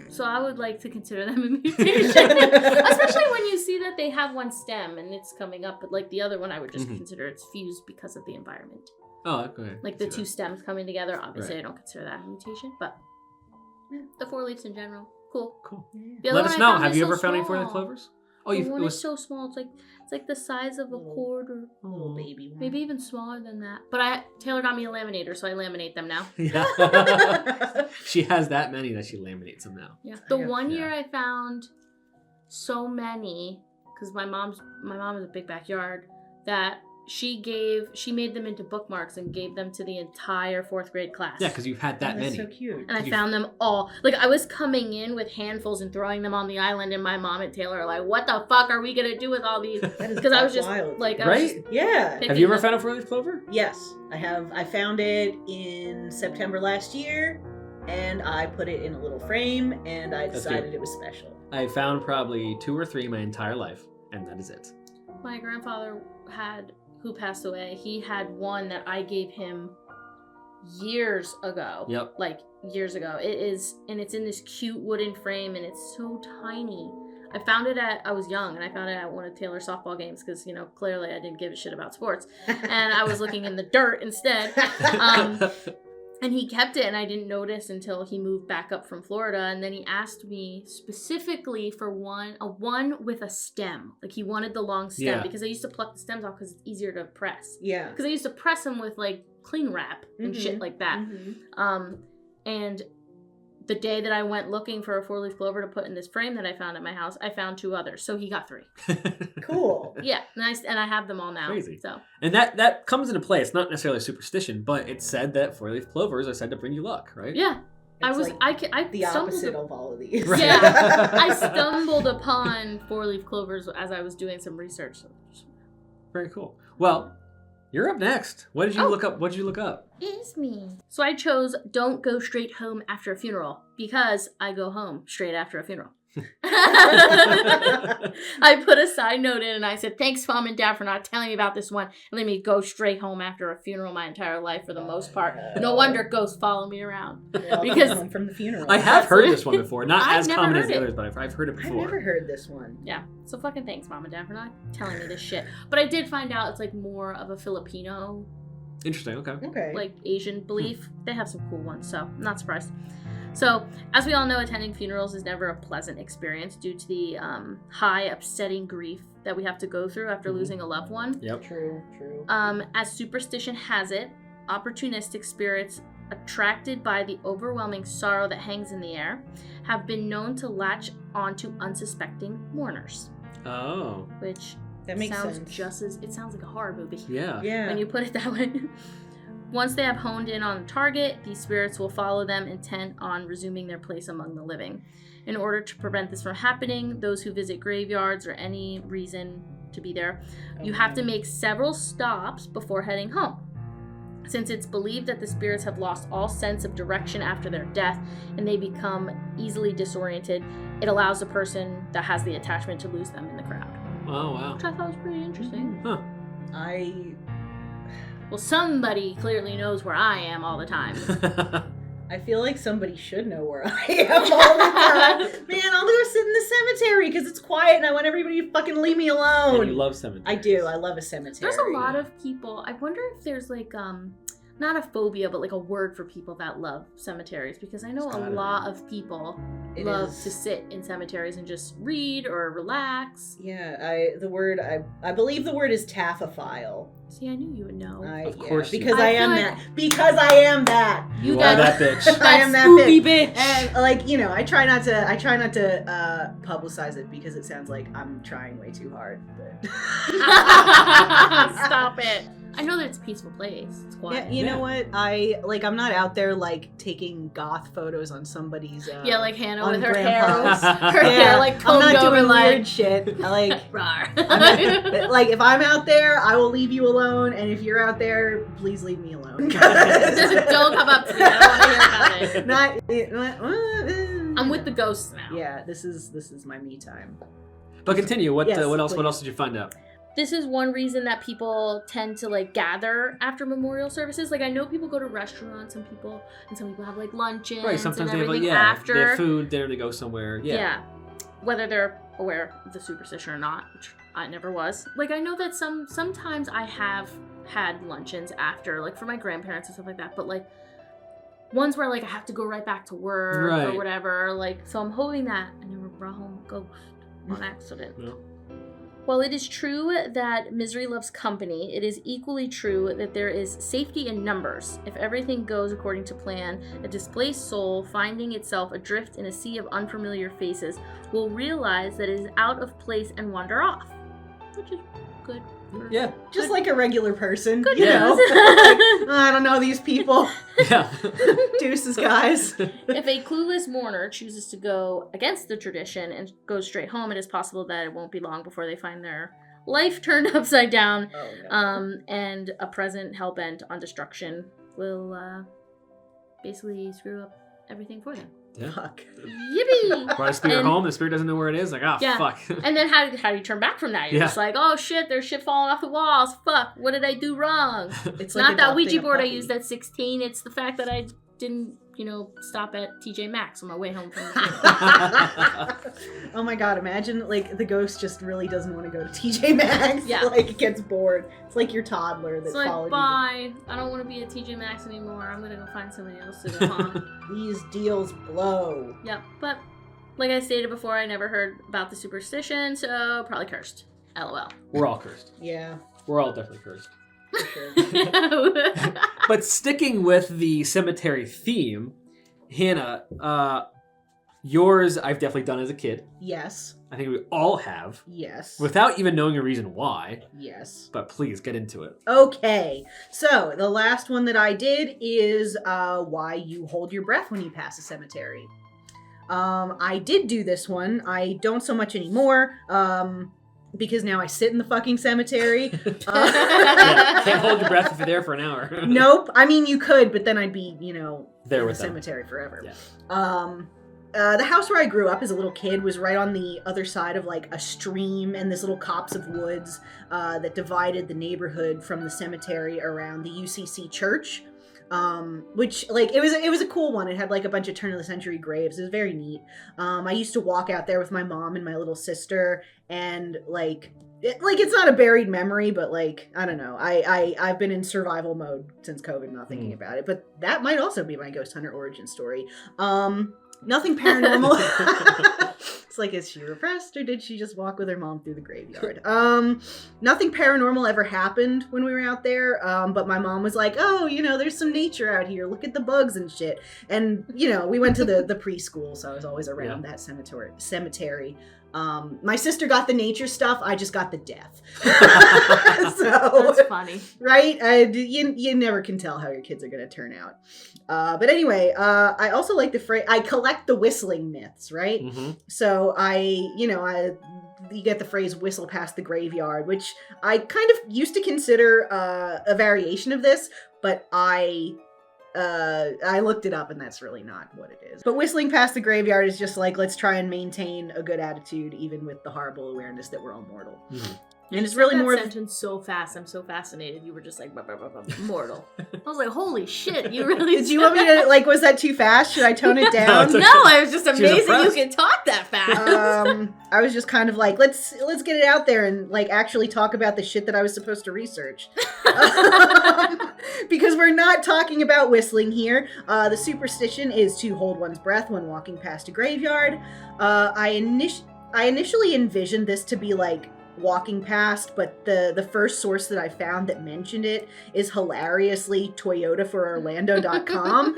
B: So I would like to consider them a mutation. Especially when you see that they have one stem and it's coming up, but like the other one I would just consider it's fused because of the environment.
A: Oh, okay.
B: Like the 2 stems coming together. Obviously I don't consider that a mutation, but the 4 leaves in general. Cool.
C: Yeah.
A: Let us know. Have you ever found any 4-leaf clovers? Oh,
B: the one is so small. It's like the size of a quarter.
C: Little baby one.
B: Maybe even smaller than that. But Taylor got me a laminator, so I laminate them now.
A: Yeah. She has that many that she laminates them now.
B: Yeah. The one year I found so many, because my mom has a big backyard, that she made them into bookmarks and gave them to the entire 4th grade class.
A: Yeah, because you've had that many.
C: That's so cute.
B: And I found them all. Like, I was coming in with handfuls and throwing them on the island, and my mom and Taylor are like, what the fuck are we going to do with all these? Because I was just,
C: wild.
B: like,
C: Yeah.
A: Have you ever found a 4-leaf clover?
C: Yes, I have. I found it in September last year, and I put it in a little frame, and I decided it was special.
A: I found probably 2 or 3 my entire life, and that is it.
B: My grandfather who passed away, he had one that I gave him years ago.
A: Yep.
B: Like, years ago. It's in this cute wooden frame, and it's so tiny. I found it I was young, and I found it at one of Taylor's softball games, because, clearly I didn't give a shit about sports. And I was looking in the dirt instead. And he kept it, and I didn't notice until he moved back up from Florida. And then he asked me specifically for one with a stem. Like, he wanted the long stem because I used to pluck the stems off because it's easier to press.
C: Yeah.
B: Because I used to press them with, like, cling wrap and shit like that. And the day that I went looking for a 4-leaf clover to put in this frame that I found at my house, I found 2 others. So he got 3.
C: Cool.
B: Yeah, nice, and I have them all now.
A: Crazy.
B: So.
A: And that comes into play. It's not necessarily a superstition, but it's said that 4-leaf clovers are said to bring you luck, right?
B: Yeah.
C: It's
B: I
C: the opposite of all of these.
A: Right.
B: Yeah. I stumbled upon 4-leaf clovers as I was doing some research.
A: Very cool. Well, you're up next. What did you look up? What did you look up?
B: It's me. So I chose don't go straight home after a funeral because I go home straight after a funeral. I put a side note in and I said, thanks, Mom and Dad, for not telling me about this one and letting me go straight home after a funeral my entire life for the most part. No wonder ghosts follow me around. Because
C: from the funeral.
A: I have heard this one before. Not
B: I've
A: as
B: never
A: common as
B: heard
A: the
B: it.
A: others, but I've heard it before.
C: I've never heard this one.
B: Yeah. So fucking thanks, Mom and Dad, for not telling me this shit. But I did find out it's like more of a Filipino,
A: Interesting. Okay.
C: Okay.
B: like Asian belief. They have some cool ones, so I'm not surprised. So, as we all know, attending funerals is never a pleasant experience due to the high, upsetting grief that we have to go through after losing a loved one.
A: Yep.
C: True.
B: As superstition has it, opportunistic spirits attracted by the overwhelming sorrow that hangs in the air have been known to latch onto unsuspecting mourners.
A: Oh.
B: Which
C: That makes
B: sounds
C: sense.
B: just as, it sounds like a horror movie.
A: Yeah.
C: Yeah.
B: When you put it that way. Once they have honed in on the target, these spirits will follow them intent on resuming their place among the living. In order to prevent this from happening, those who visit graveyards or any reason to be there, you have to make several stops before heading home. Since it's believed that the spirits have lost all sense of direction after their death and they become easily disoriented, it allows the person that has the attachment to lose them in the crowd.
A: Oh, wow.
B: Which I thought was pretty interesting.
A: Huh.
B: Well, somebody clearly knows where I am all the time.
C: I feel like somebody should know where I am all the time. Man, I'll go sit in the cemetery because it's quiet and I want everybody to fucking leave me alone.
A: And you love cemeteries.
C: I do. I love a cemetery.
B: There's a lot of people. I wonder if there's like not a phobia, but like a word for people that love cemeteries, because I know
A: It's
B: a
A: gotta
B: lot of people love to sit in cemeteries and just read or relax.
C: Yeah, I believe the word is taphophile.
B: See, I knew you would know.
A: Of course you
C: because
B: do.
C: I
B: I
C: am
B: feel
C: that. Because I am that.
A: You
B: got
A: are that bitch.
C: I am that
B: spooky
C: bitch.
B: bitch.
C: And like, you know, I try not to publicize it because it sounds like I'm trying way too hard. But
B: Stop it. I know that it's a peaceful place. It's quiet.
C: yeah, you know what? I'm not out there like taking goth photos on somebody's.
B: Yeah, like Hannah
C: on
B: with her
C: grandpa's.
B: hair, her hair like
C: I'm
B: combed
C: not
B: over
C: doing
B: like.
C: weird shit. Like,
B: Rawr.
C: like if I'm out there, I will leave you alone, and if you're out there, please leave me alone.
B: Don't come up to me. I don't want to hear about it. I'm with the ghosts now.
C: Yeah, this is my me time.
A: But continue. What
C: Yes,
A: else? What
C: please.
A: else did you find out?
B: This is one reason that people tend to like gather after memorial services. Like I know people go to restaurants, some people have like luncheons
A: Right. Sometimes
B: and
A: they have
B: everything
A: after. They have
B: after.
A: food, dinner, they go somewhere. Yeah.
B: Whether they're aware of the superstition or not, which I never was. Like I know that sometimes I have had luncheons after, like for my grandparents and stuff like that, but like ones where like I have to go right back to work
A: Right.
B: or whatever. Like so I'm hoping that I never brought home a ghost on accident.
A: No.
B: While it is true that misery loves company, it is equally true that there is safety in numbers. If everything goes according to plan, a displaced soul finding itself adrift in a sea of unfamiliar faces will realize that it is out of place and wander off. Which is good.
A: Yeah.
C: Just like a regular person.
B: Good
C: you
A: news.
C: know? Like, I don't know these people.
A: Yeah.
C: Deuces, guys.
B: If a clueless mourner chooses to go against the tradition and goes straight home, it is possible that it won't be long before they find their life turned upside down.
C: Oh, no.
B: And a present hell-bent on destruction will basically screw up everything for them.
A: Yeah.
C: Fuck.
B: Yippee!
A: Brought a spirit
B: And-
A: home. The spirit doesn't know where it is. Like,
B: Yeah.
A: fuck.
B: And then how do you turn back from that? You're
A: Yeah.
B: just like, oh shit, there's shit falling off the walls. Fuck, what did I do wrong?
C: It's
B: Not that
C: adopting
B: Ouija
C: a
B: board I
C: puppy.
B: used at 16. It's the fact that I didn't, stop at TJ Maxx on my way home from the gym.
C: Oh my god, imagine like the ghost just really doesn't want to go to TJ Maxx.
B: Yeah.
C: Like it gets bored. It's like your toddler that
B: It's like,
C: followed
B: bye. I don't want to be at TJ Maxx anymore. I'm gonna go find somebody else to go on.
C: you. These deals blow.
B: Yep. But like I stated before, I never heard about the superstition, so probably cursed. LOL.
A: We're all cursed.
C: Yeah,
A: We're all definitely cursed.
C: for sure.
A: But sticking with the cemetery theme, Hannah, yours I've definitely done as a kid.
C: Yes.
A: I think we all have,
C: Yes.
A: without even knowing a reason why.
C: Yes.
A: But please get into it.
C: Okay, so the last one that I did is why you hold your breath when you pass a cemetery. I did do this one. I don't so much anymore because now I sit in the fucking cemetery.
A: Yeah, can't hold your breath if you're there for an hour.
C: Nope. I mean, you could, but then I'd be,
A: There
C: in
A: with
C: the
A: them.
C: cemetery forever.
A: Yeah.
C: The house where I grew up as a little kid was right on the other side of like a stream and this little copse of woods that divided the neighborhood from the cemetery around the UCC church. Which like it was a cool one. It had like a bunch of turn of the century graves. It was very neat. I used to walk out there with my mom and my little sister, and it's not a buried memory, but like I don't know. I've been in survival mode since COVID, not thinking about it. But that might also be my ghost hunter origin story. Nothing paranormal. It's like, is she repressed or did she just walk with her mom through the graveyard? Nothing paranormal ever happened when we were out there. But my mom was like, oh, there's some nature out here. Look at the bugs and shit. And, we went to the preschool, so I was always around that cemetery. My sister got the nature stuff. I just got the death. So
B: That's funny.
C: Right? You never can tell how your kids are going to turn out. But anyway, I also like the phrase, I collect the whistling myths, right?
A: Mm-hmm.
C: So you get the phrase whistle past the graveyard, which I kind of used to consider a variation of this, but I looked it up and that's really not what it is. But whistling past the graveyard is just like, let's try and maintain a good attitude even with the horrible awareness that we're all mortal.
A: Mm-hmm.
C: And it's really
B: that
C: more
B: sentence so fast. I'm so fascinated. You were just like mortal. I was like, holy shit! You really
C: Did you want me to was that too fast? Should I tone it down?
A: No,
B: No, I was just amazing. You
A: impressed.
B: can talk that fast.
C: I was just kind of like, let's get it out there and like actually talk about the shit that I was supposed to research. Because we're not talking about whistling here. The superstition is to hold one's breath when walking past a graveyard. I initially envisioned this to be like walking past, but the first source that I found that mentioned it is hilariously ToyotaForOrlando.com.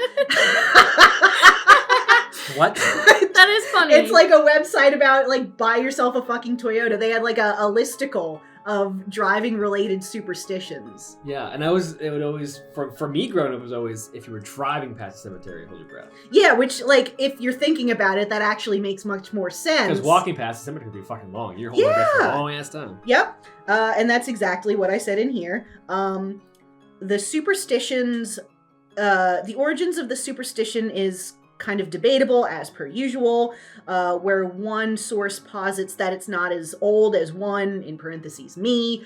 A: What?
B: That is funny.
C: It's like a website about like buy yourself a fucking Toyota. They had like a listicle of driving related superstitions.
A: Yeah, and it would always, for me growing up, it was always, if you were driving past the cemetery, hold your breath.
C: Yeah, which like if you're thinking about it, that actually makes much more sense.
A: Because walking past the cemetery could be fucking long. You're holding your breath for a long ass time.
C: Yep, and that's exactly what I said in here. The superstitions, the origins of the superstition is kind of debatable as per usual, where one source posits that it's not as old as one, in parentheses me,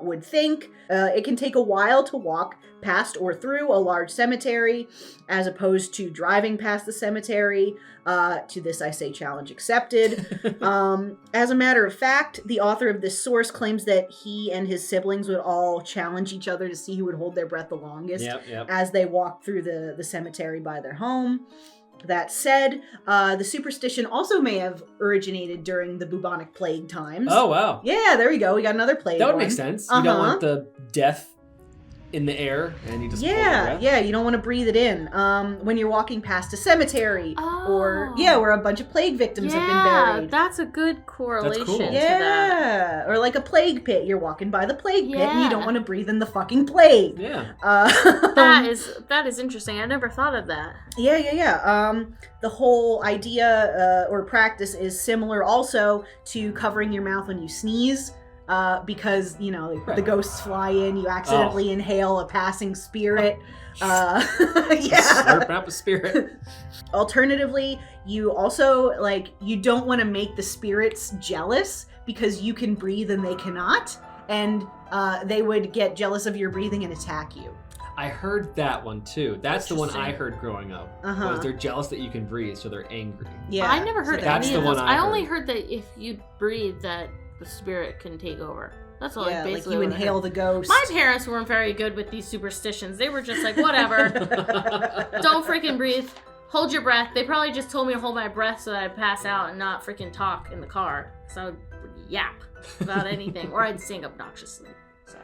C: would think. It can take a while to walk past or through a large cemetery, as opposed to driving past the cemetery. To this I say challenge accepted. As a matter of fact, the author of this source claims that he and his siblings would all challenge each other to see who would hold their breath the longest as they walked through the cemetery by their home. That said, the superstition also may have originated during the bubonic plague times.
A: Oh, wow.
C: Yeah, there we go. We got another plague
A: That would
C: one.
A: make sense. You don't want the death in the air and you just hold your breath.
C: Yeah, you don't want to breathe it in. When you're walking past a cemetery or where a bunch of plague victims have been buried.
B: That's a good correlation
A: cool.
B: to that.
C: Yeah, or like a plague pit. You're walking by the plague pit and you don't want to breathe in the fucking plague.
A: Yeah.
B: That is interesting. I never thought of that.
C: Yeah. The whole idea or practice is similar also to covering your mouth when you sneeze. Because, the ghosts fly in, you accidentally inhale a passing spirit.
A: Slurp up a spirit.
C: Alternatively, you also, you don't want to make the spirits jealous because you can breathe and they cannot. And they would get jealous of your breathing and attack you.
A: I heard that one too. That's the one I heard growing up.
C: Uh-huh.
A: Was they're jealous that you can breathe, so they're angry.
C: Yeah.
B: I never heard
A: that's
B: any
A: the
B: of
A: one
B: those.
A: I
B: I only
A: heard.
B: heard that if you breathe, that the spirit can take over. That's all.
C: Yeah, like
B: basically
C: you
B: what I
C: inhale
B: heard.
C: the ghost.
B: My parents weren't very good with these superstitions. They were just like, whatever. Don't freaking breathe. Hold your breath. They probably just told me to hold my breath so that I'd pass out and not freaking talk in the car. So I would yap about anything, or I'd sing obnoxiously. So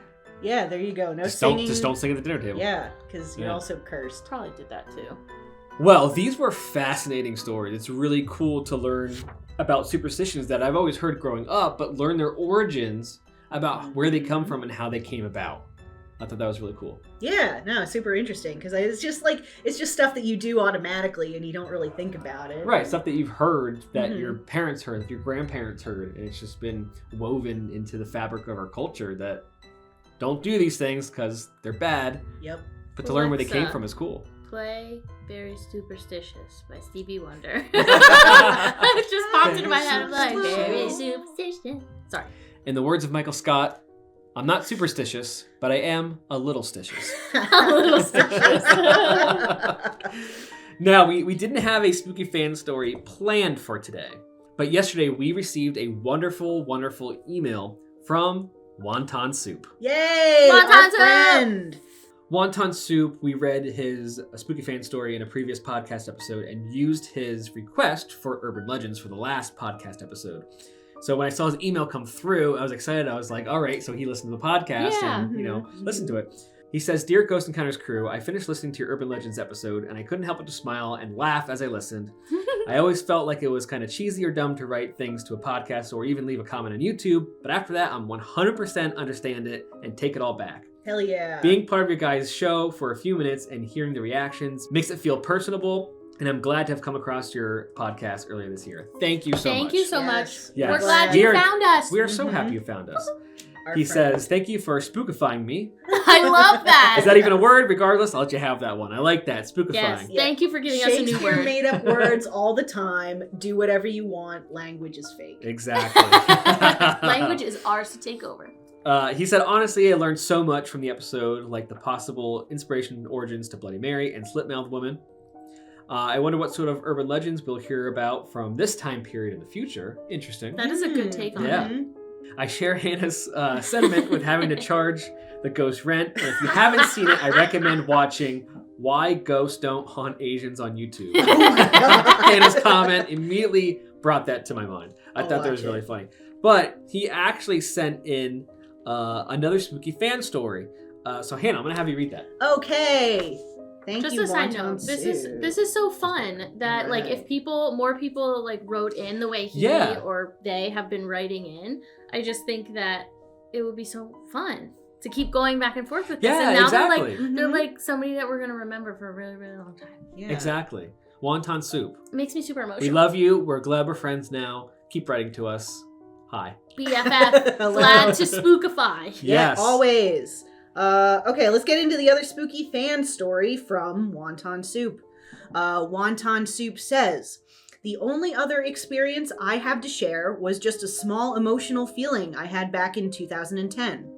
C: Yeah, there you go. No
A: Just
C: singing.
A: don't sing at the dinner table.
C: Yeah, because you're
A: Yeah.
C: also cursed.
B: probably did that too.
A: Well, these were fascinating stories. It's really cool to learn about superstitions that I've always heard growing up, but learn their origins about where they come from and how they came about. I thought that was really cool.
C: Yeah, no, super interesting because it's just stuff that you do automatically and you don't really think about it.
A: Right, stuff that you've heard, that
C: Mhm.
A: your parents heard, that your grandparents heard, and it's just been woven into the fabric of our culture that don't do these things because they're bad,
C: Yep.
A: but to learn where they
B: Let's,
A: came from is cool.
B: Play Very Superstitious by Stevie Wonder. It just popped into my head. I'm like, very superstition. Sorry.
A: In the words of Michael Scott, I'm not superstitious, but I am a little stitious.
B: A little stitches.
A: Now, we didn't have a spooky fan story planned for today, but yesterday we received a wonderful, wonderful email from Wonton Soup.
C: Yay!
B: Wonton
C: our
B: Soup!
C: friend.
A: Wonton Soup, we read his spooky fan story in a previous podcast episode and used his request for urban legends for the last podcast episode. So when I saw his email come through, I was excited. I was like, all right, so he listened to the podcast
B: Yeah.
A: and, listen to it. He says, Dear Ghost Encounters crew, I finished listening to your Urban Legends episode and I couldn't help but to smile and laugh as I listened. I always felt like it was kind of cheesy or dumb to write things to a podcast or even leave a comment on YouTube, but after that, I'm 100% understand it and take it all back.
C: Hell yeah.
A: Being part of your guys' show for a few minutes and hearing the reactions makes it feel personable, and I'm glad to have come across your podcast earlier this year. Thank you so much.
B: Thank you so
C: Yes.
B: much.
A: Yes.
B: We're glad
A: We
B: you
A: are-
B: found us.
A: We are so
C: Mhm.
A: happy you found us.
C: Our
A: He
C: friend.
A: says, thank you for spookifying me.
B: I love that.
A: Is that even a word? Regardless, I'll let you have that one. I like that, spookifying.
B: Yes.
C: Yeah.
B: Thank you for giving us a new
C: Shakespeare
B: word.
C: made up words all the time. Do whatever you want. Language is fake.
A: Exactly.
B: Language is ours to take over.
A: He said, honestly, I learned so much from the episode, like the possible inspiration and origins to Bloody Mary and Slit-Mouthed Woman. I wonder what sort of urban legends we'll hear about from this time period in the future. Interesting.
B: That is a good take on
A: Yeah.
B: it.
C: Mhm.
A: I share Hannah's sentiment with having to charge the ghost rent. And if you haven't seen it, I recommend watching Why Ghosts Don't Haunt Asians on YouTube. Hannah's comment immediately brought that to my mind. I
C: I'll
A: thought that was
C: watch
A: really
C: it.
A: funny. But he actually sent in another spooky fan story. So Hannah, I'm going to have you read that.
C: Okay. Thank
B: Just
C: you,
B: a side
C: Wonton
B: note, this
C: Soup.
B: is so fun that like if
C: Right.
B: more people like wrote in the way he
A: Yeah.
B: or they have been writing in, I just think that it would be so fun to keep going back and forth with this.
A: Yeah,
B: And now
A: exactly.
B: they're
C: Mhm.
B: like somebody that we're gonna remember for a really, really long time.
C: Yeah.
A: Exactly. Wonton Soup.
B: It makes me super emotional.
A: We love you. We're glad we're friends now. Keep writing to us. Hi.
B: BFF. Glad to spookify.
C: Yeah,
A: Yes.
C: always. Okay, let's get into the other spooky fan story from Wonton Soup. Wonton Soup says, the only other experience I have to share was just a small emotional feeling I had back in 2010.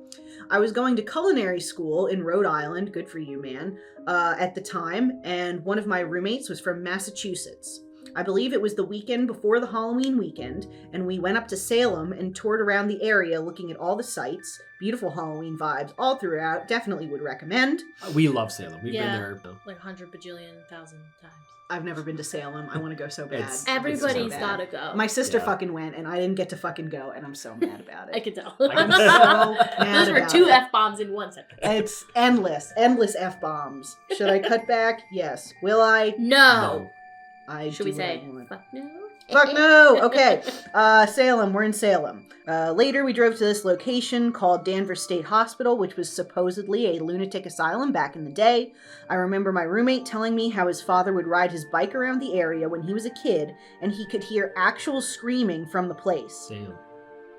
C: I was going to culinary school in Rhode Island, good for you, man, at the time, and one of my roommates was from Massachusetts. I believe it was the weekend before the Halloween weekend, and we went up to Salem and toured around the area looking at all the sights. Beautiful Halloween vibes all throughout. Definitely would recommend.
A: We love Salem. We've
B: Yeah.
A: been there.
B: Like 100 bajillion thousand times.
C: I've never been to Salem. I want to go so bad.
A: It's-
B: Everybody's
C: so bad.
B: gotta go.
C: My sister
A: Yeah.
C: fucking went, and I didn't get to fucking go, and I'm so mad about it.
B: I could tell.
A: I can
C: I'm so mad
B: Those were
C: about
B: 2
C: it.
B: F-bombs in 1 sentence.
C: It's endless F-bombs. Should I cut back? Yes. Will I?
B: No.
C: I
B: Should
C: do
B: we
C: what I
B: say
C: want.
B: fuck no?
C: Fuck no! Okay. Salem. We're in Salem. Later, we drove to this location called Danvers State Hospital, which was supposedly a lunatic asylum back in the day. I remember my roommate telling me how his father would ride his bike around the area when he was a kid, and he could hear actual screaming from the place.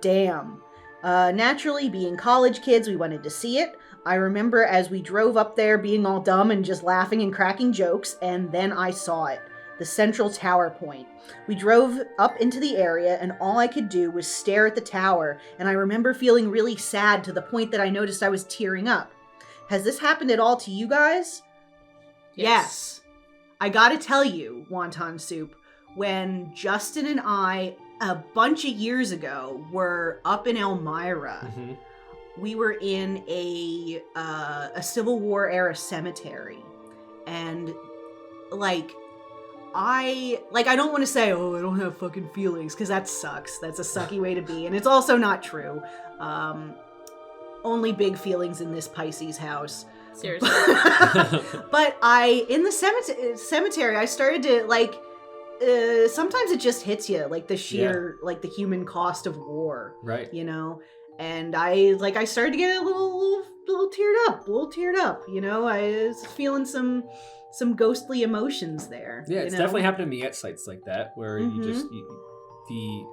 A: Damn.
C: Naturally, being college kids, we wanted to see it. I remember as we drove up there being all dumb and just laughing and cracking jokes, and then I saw it. The central tower point. We drove up into the area, and all I could do was stare at the tower, and I remember feeling really sad to the point that I noticed I was tearing up. Has this happened at all to you guys? Yes. I gotta tell you, Wonton Soup, when Justin and I, a bunch of years ago, were up in Elmira, we were in a Civil War era cemetery. And, I don't want to say, oh, I don't have fucking feelings, because that sucks. That's a sucky way to be. And it's also not true. Only big feelings in this Pisces house.
B: Seriously.
C: But in the cemetery, I started to, sometimes it just hits you, the sheer, the human cost of war.
A: Right.
C: And I started to get a little teared up, I was feeling some ghostly emotions there.
A: Yeah, it's definitely happened to me at sites like that, where the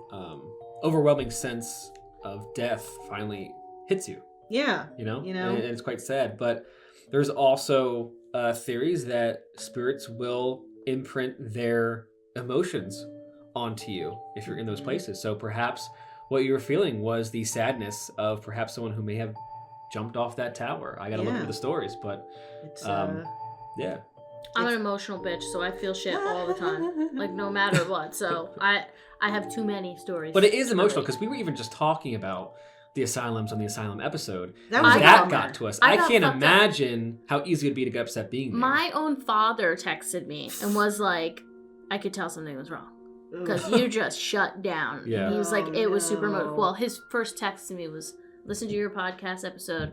A: overwhelming sense of death finally hits you.
C: Yeah.
A: And it's quite sad. But there's also theories that spirits will imprint their emotions onto you if you're in those places. So perhaps what you were feeling was the sadness of perhaps someone who may have jumped off that tower. I gotta look into the stories, but
C: it's
A: yeah.
B: I'm an emotional bitch, so I feel shit all the time, no matter what. So I have too many stories.
A: But it is emotional because we were even just talking about the asylums on the asylum episode.
C: That
A: got to us. I can't imagine how easy it'd be to get upset being there.
B: My own father texted me and was like, I could tell something was wrong. Because you just shut down.
A: Yeah.
B: And he was like, it was super emotional. Well, his first text to me was, listen to your podcast episode.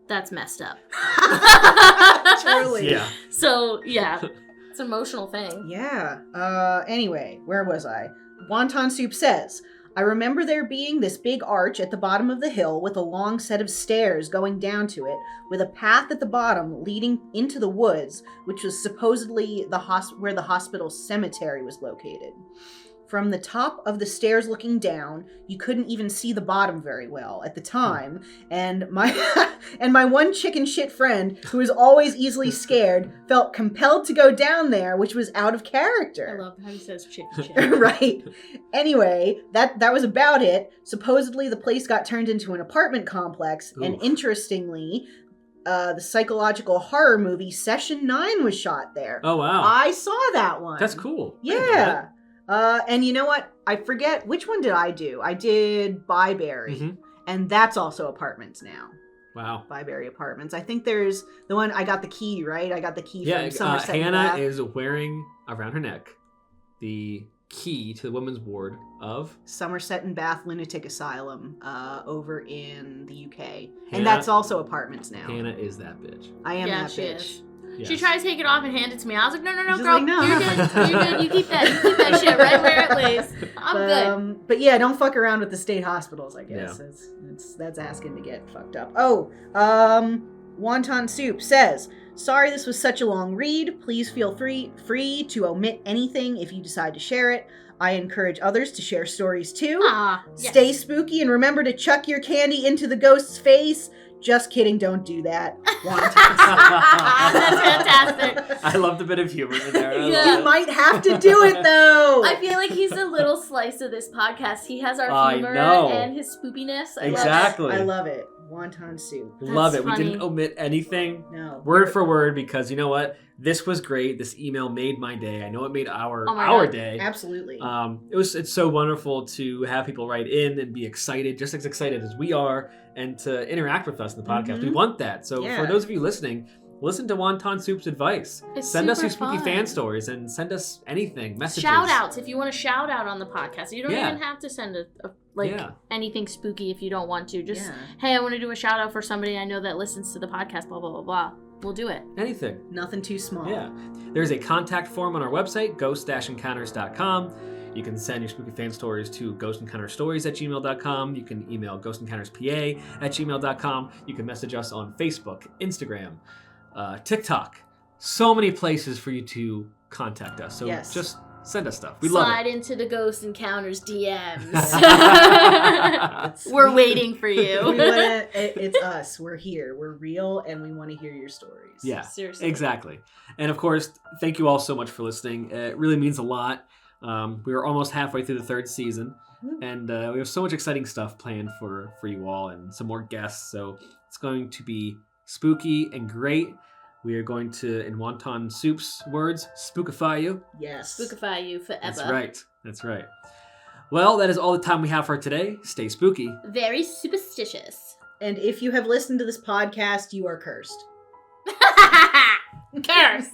B: That's messed up.
C: Truly.
A: Yeah.
B: So, yeah. It's an emotional thing.
C: Yeah. Anyway, where was I? Wonton Soup says, I remember there being this big arch at the bottom of the hill with a long set of stairs going down to it, with a path at the bottom leading into the woods, which was supposedly where the hospital's cemetery was located. From the top of the stairs looking down, you couldn't even see the bottom very well at the time, and my one chicken shit friend, who was always easily scared, felt compelled to go down there, which was out of character.
B: I love how he says chicken shit.
C: Right. Anyway, that was about it. Supposedly the place got turned into an apartment complex, and interestingly, the psychological horror movie Session 9 was shot there.
A: Oh, wow.
C: I saw that one.
A: That's cool.
C: Yeah. And you know what? I forget, which one did I do? I did Byberry, and that's also apartments now.
A: Wow.
C: Byberry Apartments. I think there's the one, I got the key, right? I got the key from Somerset.
A: Hannah is wearing around her neck the key to the women's ward of
C: Somerset and Bath Lunatic Asylum over in the UK. And that's also apartments now.
A: Hannah is that bitch.
C: I am that
B: she
C: bitch.
B: Is.
A: Yes.
B: She tried to take it off and hand it to me. I was like, no,
C: She's
B: girl,
C: like, no.
B: You're good. You keep that shit right where it lays. I'm good.
C: But yeah, don't fuck around with the state hospitals, I guess. Yeah. That's asking to get fucked up. Oh, Wonton Soup says, sorry this was such a long read. Please feel free to omit anything if you decide to share it. I encourage others to share stories too. Stay spooky and remember to chuck your candy into the ghost's face. Just kidding, don't do that.
B: That's fantastic.
A: I love the bit of humor in there.
C: You might have to do it though.
B: I feel like he's a little slice of this podcast. He has our humor and his spoopiness.
A: Exactly.
C: I love it. Wonton Soup.
A: Love it.
B: Funny.
A: We didn't omit anything.
C: No.
A: Word for word, because you know what? This was great. This email made my day. I know it made our day.
C: Absolutely.
A: It's so wonderful to have people write in and be excited, just as excited as we are, and to interact with us in the podcast. We want that. So for those of you listening, listen to Wonton Soup's advice. Send us your spooky fan stories and send us anything, messages.
B: Shout outs if you want to shout out on the podcast. You don't even have to send anything spooky if you don't want to. Just, hey, I want to do a shout out for somebody I know that listens to the podcast, blah, blah, blah, blah. We'll do it.
A: Anything.
C: Nothing too small.
A: Yeah. There's a contact form on our website, ghost-encounters.com. You can send your spooky fan stories to GhostEncountersStories@gmail.com. You can email GhostEncountersPA@gmail.com. You can message us on Facebook, Instagram, TikTok. So many places for you to contact us. So just send us stuff. We love it.
B: Slide into the Ghost Encounters DMs. We're waiting for you.
C: It's us. We're here. We're real, and we want to hear your stories.
A: Yeah,
B: seriously.
A: Exactly. And of course, thank you all so much for listening. It really means a lot. We are almost halfway through the third season, and we have so much exciting stuff planned for you all, and some more guests. So it's going to be spooky and great. We are going to, in Wonton Soup's words, spookify you.
C: Yes.
B: Spookify you forever.
A: That's right. That's right. Well, that is all the time we have for today. Stay spooky.
B: Very superstitious.
C: And if you have listened to this podcast, you are cursed.
B: Curse.